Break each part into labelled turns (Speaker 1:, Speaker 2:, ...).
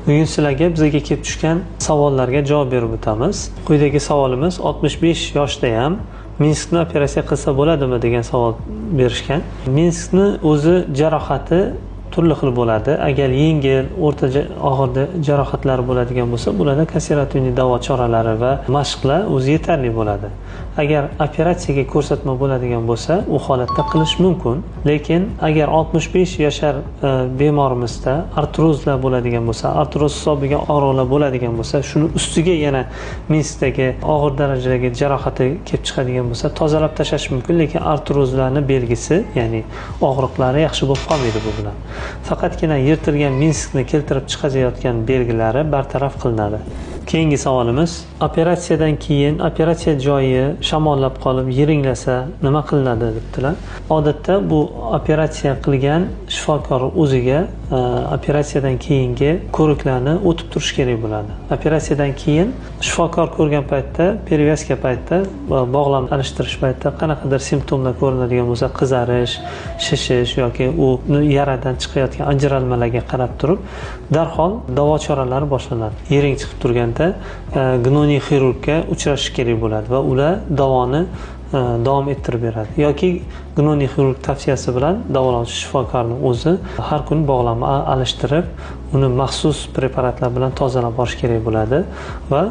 Speaker 1: Bugun sizlarga bizga kelib tushgan savollarga javob berib o'tamiz. Quyidagi savolimiz 65 yoshda ham Minskni operatsiya qilsa bo'ladimi degan savol berishgan. Minskni o'zi jarohati turli xil bo'ladi. Agar yengil, o'rta og'ir jarohatlar bo'ladigan bo'lsa, bularda konservativ davo choralari va mashqlar o'zi yetarli bo'ladi. Agar operatsiyaga ko'rsatma bo'ladigan bo'lsa, u holatda qilish mumkin. Lekin agar 65 yashar bemorimizda artrozlar bo'ladigan bo'lsa, artroz hisobiga og'riqlar bo'ladigan bo'lsa, shuni ustiga yana Minskdagi og'ir darajadagi jarohati kelib chiqadigan bo'lsa, tozalab tashlash mumkin, lekin artrozlarning belgisi, ya'ni og'riqlari yaxshi bo'lib qolmaydi bu bilan. Faqatgina yirtilgan Minskni keltirib chiqarayotgan belgilari bartaraf qilinadi. Keyingi savolimiz, operatsiyadan keyin operatsiya joyi shamollab qolib yiringlasa nima qilinadi debdilar. Odatda bu operatsiya qilgan shifokor o'ziga operatsiyadan keyingi ko'riklarni o'tib turish kerak bo'ladi. Operatsiyadan keyin shifokor ko'rgan paytda, perevazka paytda, bog'lam alishtirish paytida qanaqadir simptomlar ko'rinadigan bo'lsa, qizarish, shishish yoki u yaradan chiqayotgan ajralmalarga qarab turib, darhol davo choralari boshlanadi. Yiring chiqib turganda gnoniy xirurgga uchrashish kerak bo'ladi va ular davoni davom ettirib beradi. Yoki gnoniy xirurg tavsiyasi bilan davolovchi shifokorning o'zi har kun bog'lamni alishtirib, uni maxsus preparatlar bilan tozalab borish kerak bo'ladi va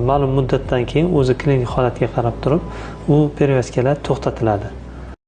Speaker 1: ma'lum muddatdan keyin o'zi klinik holatiga qarab turib, u perevazkalar to'xtatiladi.